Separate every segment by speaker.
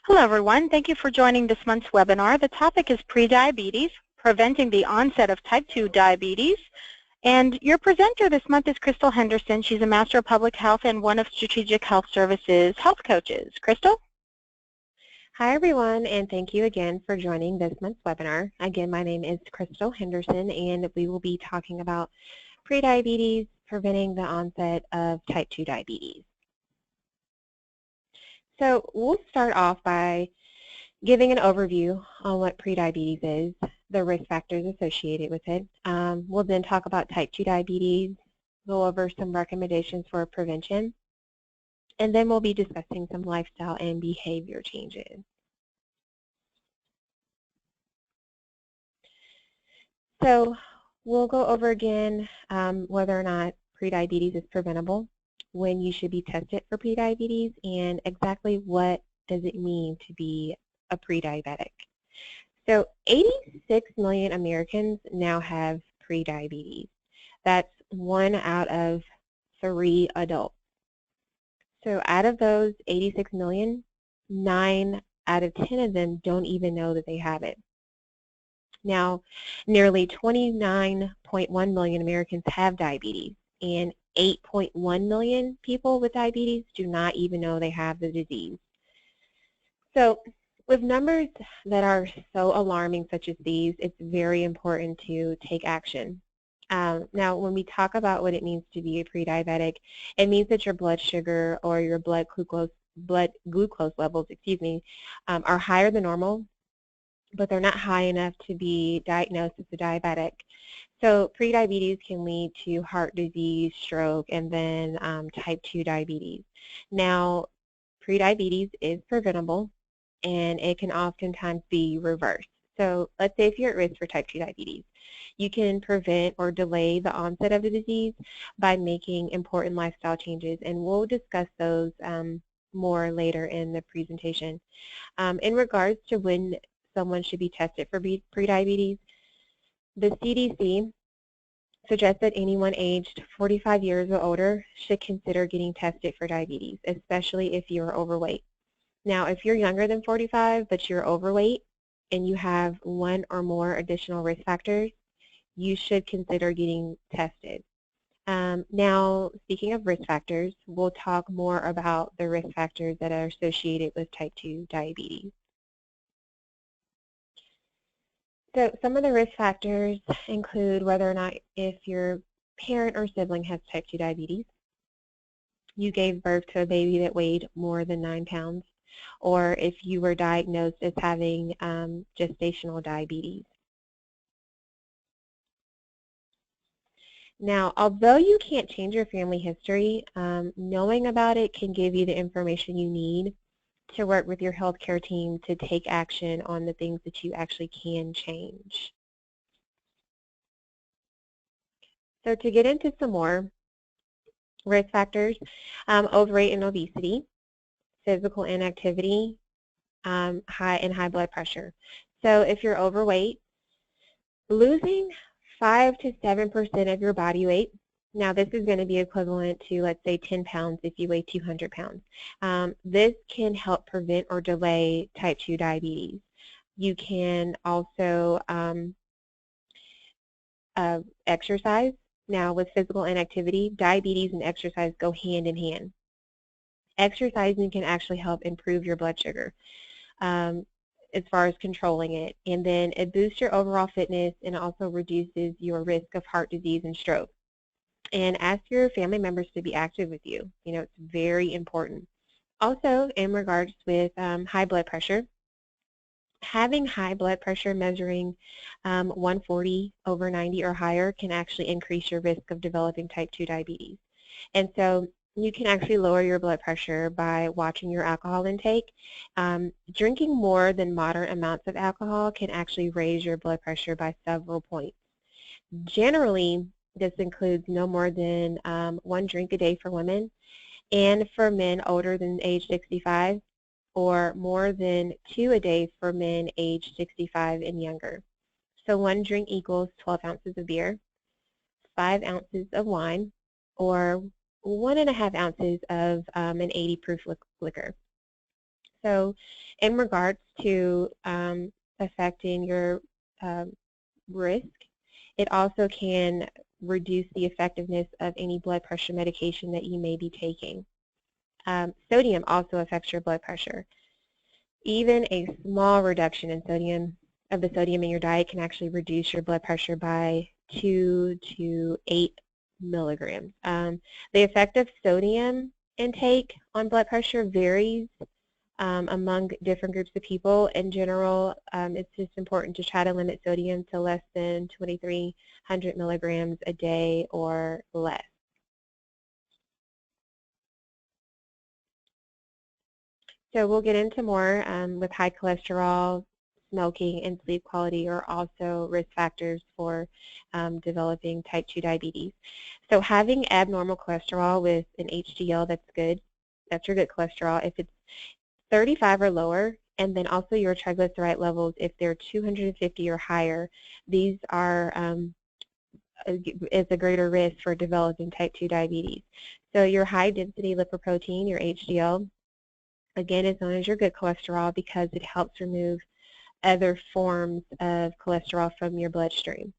Speaker 1: Hello everyone, thank you for joining this month's webinar. The topic is prediabetes, preventing the onset of type 2 diabetes. And your presenter this month is Crystal Henderson. She's a Master of Public Health and one of Strategic Health Services health coaches. Crystal?
Speaker 2: Hi everyone, and thank you again for joining this month's webinar. Again, my name is Crystal Henderson, and we will be talking about prediabetes, preventing the onset of type 2 diabetes. So we'll start off by giving an overview on what prediabetes is, the risk factors associated with it. We'll then talk about type 2 diabetes, go over some recommendations for prevention, and then we'll be discussing some lifestyle and behavior changes. So we'll go over again whether or not prediabetes is preventable, when you should be tested for prediabetes, and exactly what does it mean to be a prediabetic. So 86 million Americans now have prediabetes. That's 1 out of 3 adults. So out of those 86 million, 9 out of 10 of them don't even know that they have it. Now, nearly 29.1 million Americans have diabetes, and 8.1 million people with diabetes do not even know they have the disease. So with numbers that are so alarming such as these, it's very important to take action. Now, when we talk about what it means to be a prediabetic, it means that your blood sugar or your blood glucose levels, are higher than normal, but they're not high enough to be diagnosed as a diabetic. So prediabetes can lead to heart disease, stroke, and then type 2 diabetes. Now, prediabetes is preventable, and it can oftentimes be reversed. So let's say if you're at risk for type 2 diabetes, you can prevent or delay the onset of the disease by making important lifestyle changes, and we'll discuss those more later in the presentation. In regards to when someone should be tested for prediabetes, the CDC suggests that anyone aged 45 years or older should consider getting tested for diabetes, especially if you're overweight. Now, if you're younger than 45 but you're overweight and you have 1 or more additional risk factors, you should consider getting tested. Now, speaking of risk factors, we'll talk more about the risk factors that are associated with type 2 diabetes. So some of the risk factors include whether or not if your parent or sibling has type 2 diabetes, you gave birth to a baby that weighed more than 9 pounds, or if you were diagnosed as having gestational diabetes. Now, although you can't change your family history, knowing about it can give you the information you need to work with your healthcare team to take action on the things that you actually can change. So to get into some more risk factors, overweight and obesity, physical inactivity, high blood pressure. So if you're overweight, losing 5 to 7% of your body weight. Now this is going to be equivalent to, let's say, 10 pounds if you weigh 200 pounds. This can help prevent or delay type 2 diabetes. You can also exercise. Now with physical inactivity, diabetes and exercise go hand in hand. Exercising can actually help improve your blood sugar as far as controlling it, and then it boosts your overall fitness and also reduces your risk of heart disease and stroke. And ask your family members to be active with you. You know, it's very important. Also, in regards with high blood pressure, having high blood pressure measuring 140/90 or higher can actually increase your risk of developing type 2 diabetes. And so you can actually lower your blood pressure by watching your alcohol intake. Drinking more than moderate amounts of alcohol can actually raise your blood pressure by several points. Generally, this includes no more than 1 drink a day for women, and for men older than age 65, or more than 2 a day for men age 65 and younger. So 1 drink equals 12 ounces of beer, 5 ounces of wine, or 1.5 ounces of an 80 proof liquor. So in regards to affecting your risk, it also can reduce the effectiveness of any blood pressure medication that you may be taking. Sodium also affects your blood pressure. Even a small reduction in sodium, of the sodium in your diet, can actually reduce your blood pressure by 2 to 8 milligrams. The effect of sodium intake on blood pressure varies among different groups of people. In general, it's just important to try to limit sodium to less than 2,300 milligrams a day or less. So we'll get into more with high cholesterol, smoking, and sleep quality are also risk factors for developing type 2 diabetes. So having abnormal cholesterol with an HDL, that's good. That's your good cholesterol. If it's 35 or lower, and then also your triglyceride levels, if they're 250 or higher, these are is a greater risk for developing type 2 diabetes. So your high density lipoprotein, your HDL, again, is known as your good cholesterol because it helps remove other forms of cholesterol from your bloodstream.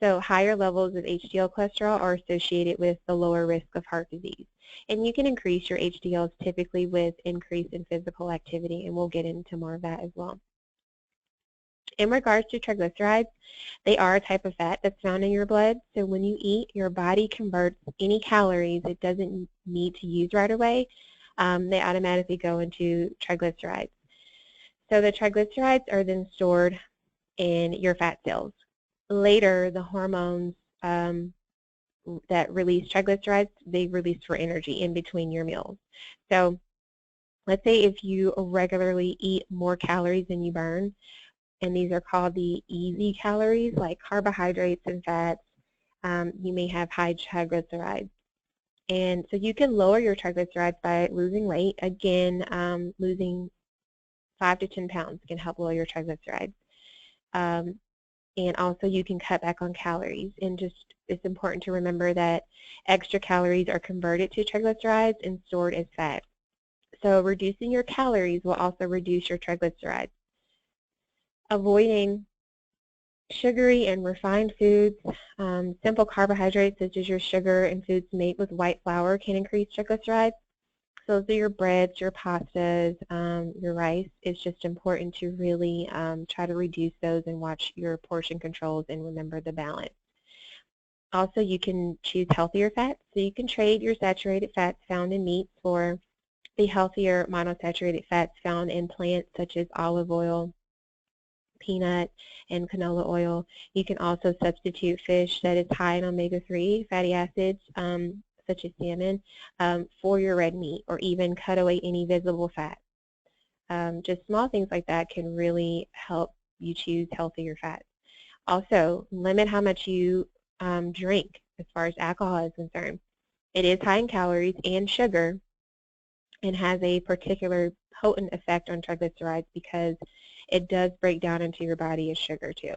Speaker 2: So higher levels of HDL cholesterol are associated with the lower risk of heart disease. And you can increase your HDLs typically with increase in physical activity, and we'll get into more of that as well. In regards to triglycerides, they are a type of fat that's found in your blood. So when you eat, your body converts any calories it doesn't need to use right away. They automatically go into triglycerides. So the triglycerides are then stored in your fat cells. Later, the hormones that release triglycerides, they release for energy in between your meals. So let's say if you regularly eat more calories than you burn, and these are called the easy calories, like carbohydrates and fats, you may have high triglycerides. And so you can lower your triglycerides by losing weight. Again, losing 5 to 10 pounds can help lower your triglycerides. And also you can cut back on calories. And just it's important to remember that extra calories are converted to triglycerides and stored as fat. So reducing your calories will also reduce your triglycerides. Avoiding sugary and refined foods, simple carbohydrates such as your sugar and foods made with white flour can increase triglycerides. So those are your breads, your pastas, your rice. It's just important to really try to reduce those and watch your portion controls and remember the balance. Also, you can choose healthier fats. So you can trade your saturated fats found in meats for the healthier monounsaturated fats found in plants such as olive oil, peanut, and canola oil. You can also substitute fish that is high in omega-3 fatty acids, such as salmon, for your red meat, or even cut away any visible fat. Just small things like that can really help you choose healthier fats. Also, limit how much you drink as far as alcohol is concerned. It is high in calories and sugar and has a particular potent effect on triglycerides because it does break down into your body as sugar too.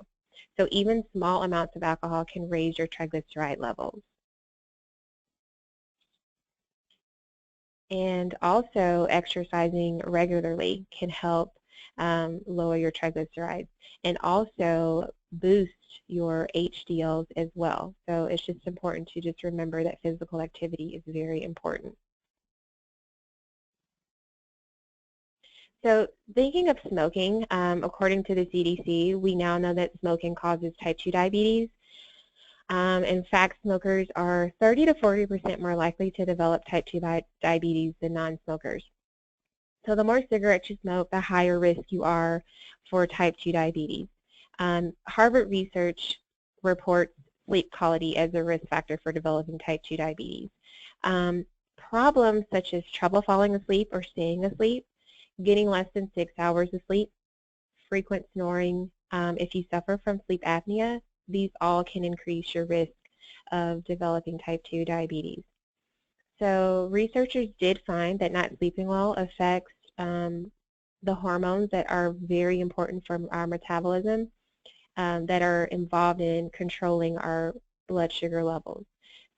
Speaker 2: So even small amounts of alcohol can raise your triglyceride levels. And also exercising regularly can help lower your triglycerides and also boost your HDLs as well. So it's just important to just remember that physical activity is very important. So thinking of smoking, according to the CDC, we now know that smoking causes type 2 diabetes. In fact, smokers are 30 to 40% more likely to develop type 2 diabetes than non-smokers. So the more cigarettes you smoke, the higher risk you are for type 2 diabetes. Harvard research reports sleep quality as a risk factor for developing type 2 diabetes. Problems such as trouble falling asleep or staying asleep, getting less than 6 hours of sleep, frequent snoring, if you suffer from sleep apnea, these all can increase your risk of developing type 2 diabetes. So researchers did find that not sleeping well affects the hormones that are very important for our metabolism that are involved in controlling our blood sugar levels.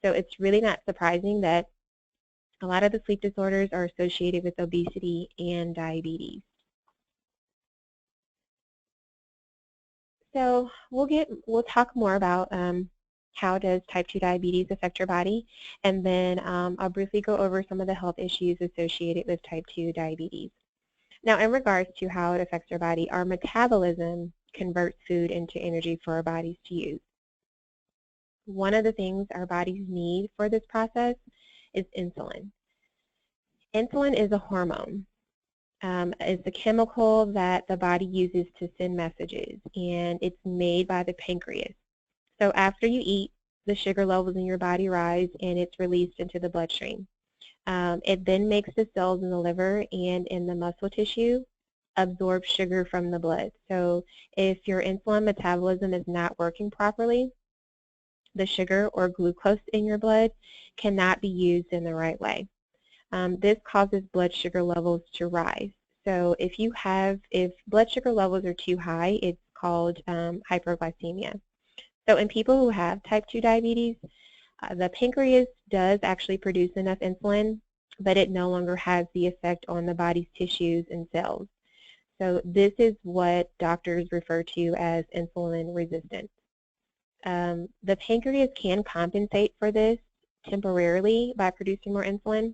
Speaker 2: So it's really not surprising that A lot of the sleep disorders are associated with obesity and diabetes. So we'll talk more about how does type 2 diabetes affect your body, and then I'll briefly go over some of the health issues associated with type 2 diabetes. Now, in regards to how it affects our body, our metabolism converts food into energy for our bodies to use. One of the things our bodies need for this process is insulin. Insulin is a hormone. It's a chemical that the body uses to send messages, and it's made by the pancreas. So after you eat, the sugar levels in your body rise, and it's released into the bloodstream. It then makes the cells in the liver and in the muscle tissue absorb sugar from the blood. So if your insulin metabolism is not working properly, the sugar or glucose in your blood cannot be used in the right way. This causes blood sugar levels to rise. So if blood sugar levels are too high, it's called hyperglycemia. So in people who have type 2 diabetes, the pancreas does actually produce enough insulin, but it no longer has the effect on the body's tissues and cells. So this is what doctors refer to as insulin resistance. The pancreas can compensate for this temporarily by producing more insulin,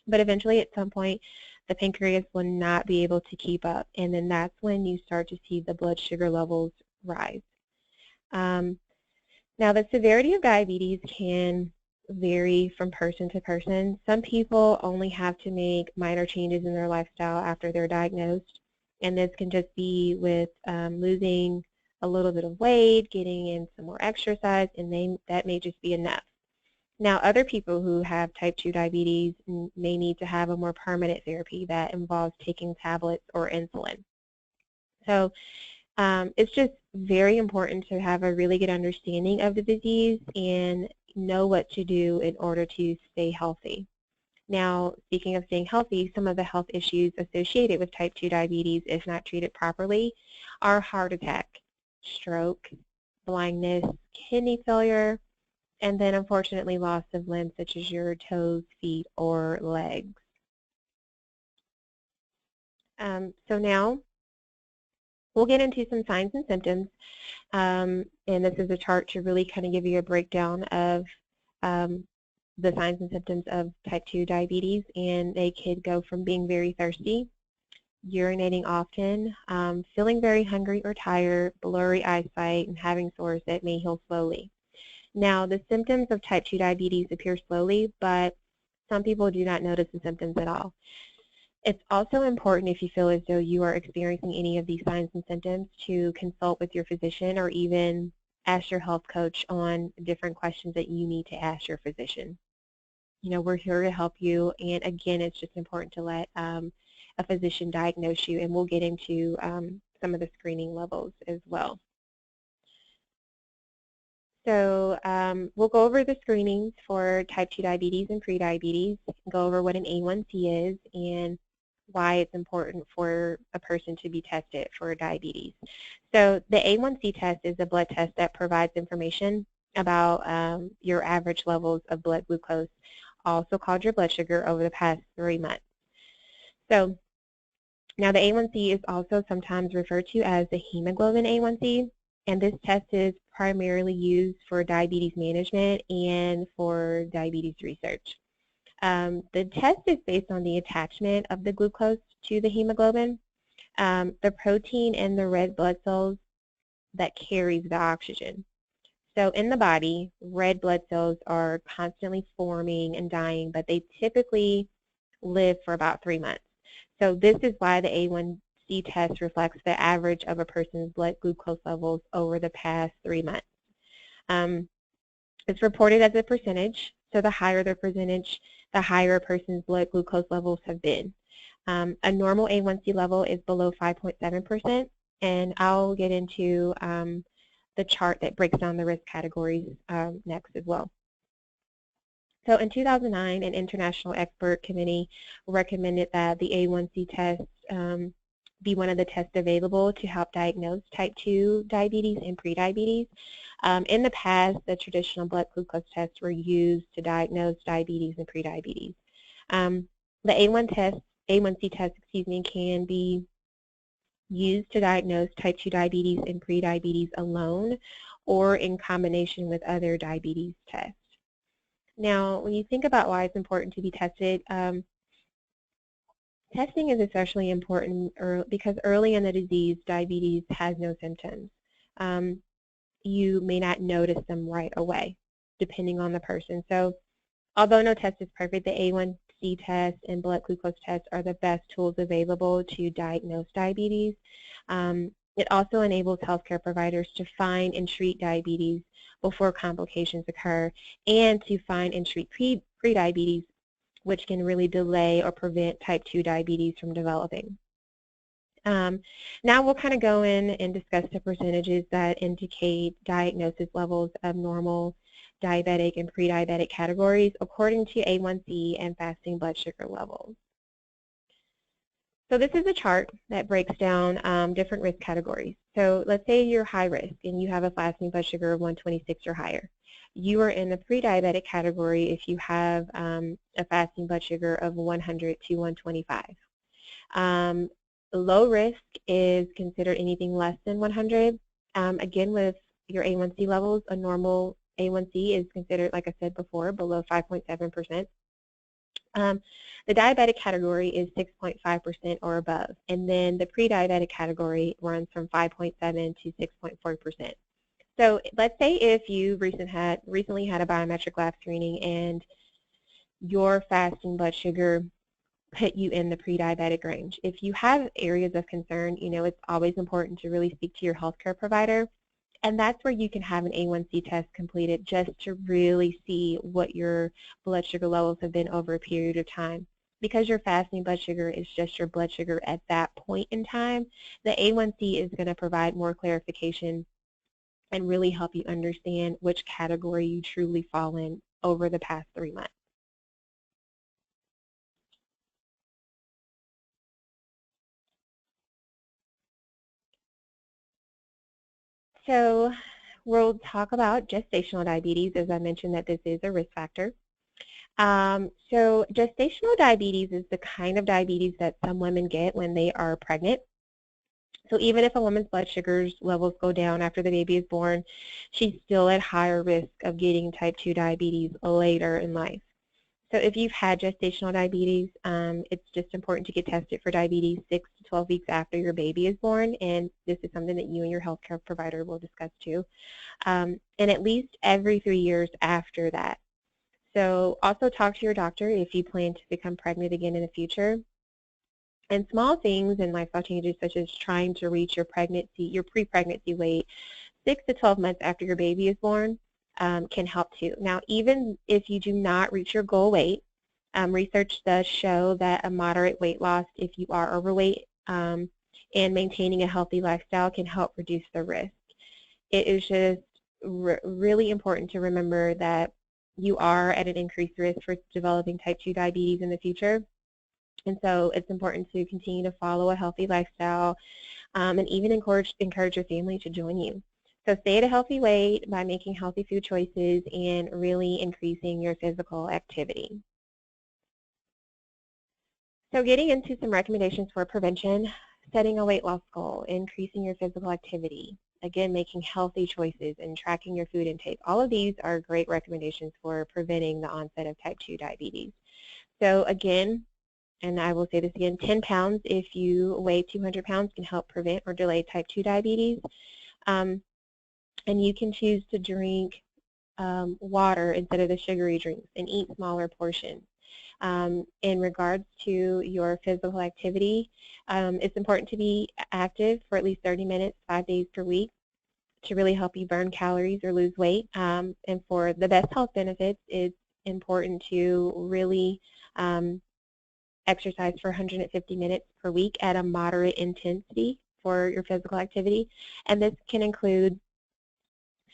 Speaker 2: but eventually at some point the pancreas will not be able to keep up, and then that's when you start to see the blood sugar levels rise. Now, the severity of diabetes can vary from person to person. Some people only have to make minor changes in their lifestyle after they're diagnosed, and this can just be with losing a little bit of weight, getting in some more exercise, and that may just be enough. Now, other people who have type 2 diabetes may need to have a more permanent therapy that involves taking tablets or insulin. So it's just very important to have a really good understanding of the disease and know what to do in order to stay healthy. Now, speaking of staying healthy, some of the health issues associated with type 2 diabetes, if not treated properly, are heart attack, stroke, blindness, kidney failure, and then unfortunately loss of limbs such as your toes, feet, or legs. So now we'll get into some signs and symptoms, and this is a chart to really kind of give you a breakdown of the signs and symptoms of type 2 diabetes, and they could go from being very thirsty, urinating often, feeling very hungry or tired, blurry eyesight, and having sores that may heal slowly. Now, the symptoms of type 2 diabetes appear slowly, but some people do not notice the symptoms at all. It's also important, if you feel as though you are experiencing any of these signs and symptoms, to consult with your physician or even ask your health coach on different questions that you need to ask your physician. You know, we're here to help you, and again, it's just important to let a physician diagnose you, and we'll get into some of the screening levels as well. So we'll go over the screenings for type 2 diabetes and prediabetes, go over what an A1C is and why it's important for a person to be tested for diabetes. So the A1C test is a blood test that provides information about your average levels of blood glucose, also called your blood sugar, over the past 3 months. So now the A1C is also sometimes referred to as the hemoglobin A1C, and this test is primarily used for diabetes management and for diabetes research. The test is based on the attachment of the glucose to the hemoglobin, the protein in the red blood cells that carries the oxygen. So in the body, red blood cells are constantly forming and dying, but they typically live for about 3 months. So this is why the A1C test reflects the average of a person's blood glucose levels over the past 3 months. It's reported as a percentage, so the higher the percentage, the higher a person's blood glucose levels have been. A normal A1C level is below 5.7%, and I'll get into the chart that breaks down the risk categories next as well. So in 2009, an international expert committee recommended that the A1C test be one of the tests available to help diagnose type 2 diabetes and prediabetes. In the past, the traditional blood glucose tests were used to diagnose diabetes and prediabetes. The A1C test, can be used to diagnose type 2 diabetes and prediabetes alone or in combination with other diabetes tests. Now, when you think about why it's important to be tested, testing is especially important because early in the disease, diabetes has no symptoms. You may not notice them right away, depending on the person. So, although no test is perfect, the A1C test and blood glucose test are the best tools available to diagnose diabetes. It also enables healthcare providers to find and treat diabetes before complications occur, and to find and treat prediabetes, which can really delay or prevent type 2 diabetes from developing. Now we'll kind of go in and discuss the percentages that indicate diagnosis levels of normal, diabetic, and prediabetic categories according to A1C and fasting blood sugar levels. So this is a chart that breaks down different risk categories. So let's say you're high risk and you have a fasting blood sugar of 126 or higher. You are in the pre-diabetic category if you have a fasting blood sugar of 100 to 125. Low risk is considered anything less than 100. Again, with your A1C levels, a normal A1C is considered, like I said before, below 5.7%. The diabetic category is 6.5% or above, and then the pre-diabetic category runs from 5.7 to 6.4%. So let's say if you recently had a biometric lab screening and your fasting blood sugar put you in the pre-diabetic range. If you have areas of concern, it's always important to really speak to your healthcare provider, and that's where you can have an A1C test completed just to really see what your blood sugar levels have been over a period of time. Because your fasting blood sugar is just your blood sugar at that point in time, the A1C is going to provide more clarification and really help you understand which category you truly fall in over the past 3 months. So we'll talk about gestational diabetes, as I mentioned that this is a risk factor. So gestational diabetes is the kind of diabetes that some women get when they are pregnant. So even if a woman's blood sugars levels go down after the baby is born, she's still at higher risk of getting type 2 diabetes later in life. So if you've had gestational diabetes, it's just important to get tested for diabetes 6 to 12 weeks after your baby is born, and this is something that you and your healthcare provider will discuss too, and at least every 3 years after that. So also talk to your doctor if you plan to become pregnant again in the future. And small things and lifestyle changes such as trying to reach your pre-pregnancy weight 6 to 12 months after your baby is born can help too. Now, even if you do not reach your goal weight, research does show that a moderate weight loss if you are overweight and maintaining a healthy lifestyle can help reduce the risk. It is just really important to remember that you are at an increased risk for developing type 2 diabetes in the future. And so it's important to continue to follow a healthy lifestyle and even encourage your family to join you. So stay at a healthy weight by making healthy food choices and really increasing your physical activity. So getting into some recommendations for prevention, setting a weight loss goal, increasing your physical activity, again, making healthy choices and tracking your food intake. All of these are great recommendations for preventing the onset of type 2 diabetes. So again, and I will say this again, 10 pounds if you weigh 200 pounds can help prevent or delay type 2 diabetes. And you can choose to drink water instead of the sugary drinks and eat smaller portions. In regards to your physical activity, it's important to be active for at least 30 minutes, 5 days per week to really help you burn calories or lose weight. And for the best health benefits, it's important to really exercise for 150 minutes per week at a moderate intensity for your physical activity. And this can include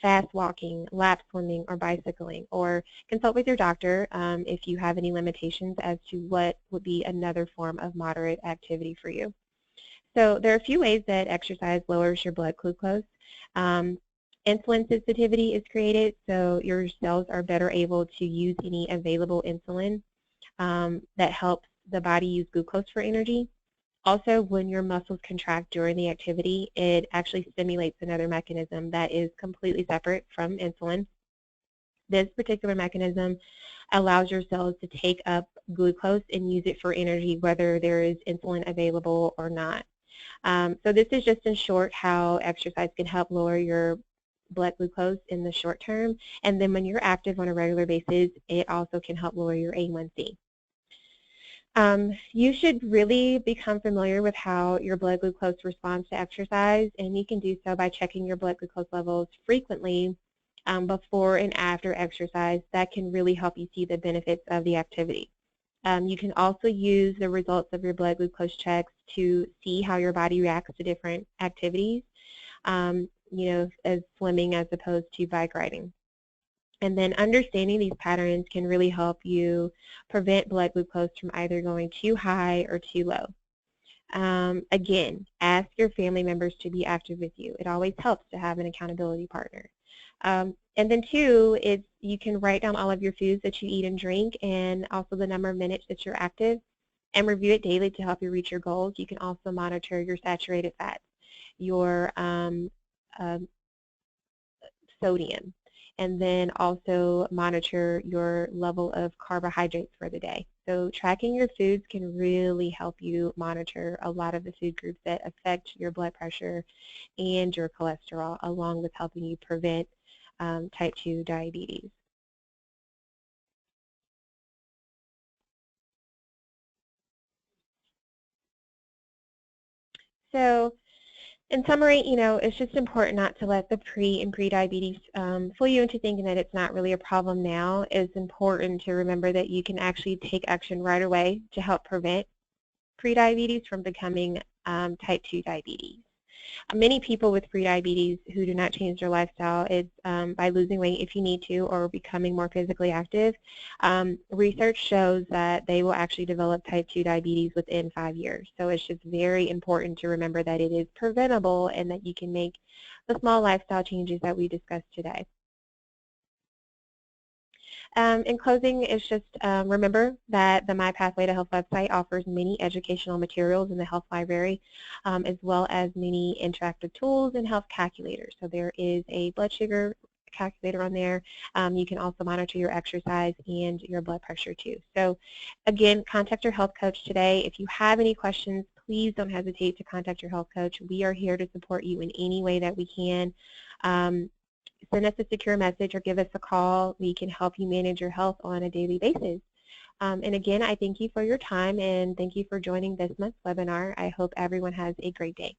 Speaker 2: fast walking, lap swimming, or bicycling, or consult with your doctor if you have any limitations as to what would be another form of moderate activity for you. So there are a few ways that exercise lowers your blood glucose. Insulin sensitivity is created, so your cells are better able to use any available insulin that helps the body use glucose for energy. Also, when your muscles contract during the activity, it actually stimulates another mechanism that is completely separate from insulin. This particular mechanism allows your cells to take up glucose and use it for energy, whether there is insulin available or not. So this is just in short how exercise can help lower your blood glucose in the short term. And then when you're active on a regular basis, it also can help lower your A1C. You should really become familiar with how your blood glucose responds to exercise, and you can do so by checking your blood glucose levels frequently before and after exercise. That can really help you see the benefits of the activity. You can also use the results of your blood glucose checks to see how your body reacts to different activities, as swimming as opposed to bike riding. And then understanding these patterns can really help you prevent blood glucose from either going too high or too low. Again, ask your family members to be active with you. It always helps to have an accountability partner. And then two, you can write down all of your foods that you eat and drink and also the number of minutes that you're active and review it daily to help you reach your goals. You can also monitor your saturated fats, your sodium, and then also monitor your level of carbohydrates for the day. So tracking your foods can really help you monitor a lot of the food groups that affect your blood pressure and your cholesterol, along with helping you prevent type 2 diabetes. So in summary, it's just important not to let the pre and pre-diabetes fool you into thinking that it's not really a problem now. It's important to remember that you can actually take action right away to help prevent pre-diabetes from becoming type 2 diabetes. Many people with pre-diabetes who do not change their lifestyle by losing weight if you need to or becoming more physically active. Research shows that they will actually develop type 2 diabetes within 5 years. So it's just very important to remember that it is preventable and that you can make the small lifestyle changes that we discussed today. In closing, it's just remember that the My Pathway to Health website offers many educational materials in the health library, as well as many interactive tools and health calculators. So there is a blood sugar calculator on there. You can also monitor your exercise and your blood pressure too. So again, contact your health coach today. If you have any questions, please don't hesitate to contact your health coach. We are here to support you in any way that we can. Send us a secure message or give us a call. We can help you manage your health on a daily basis. And again, I thank you for your time and thank you for joining this month's webinar. I hope everyone has a great day.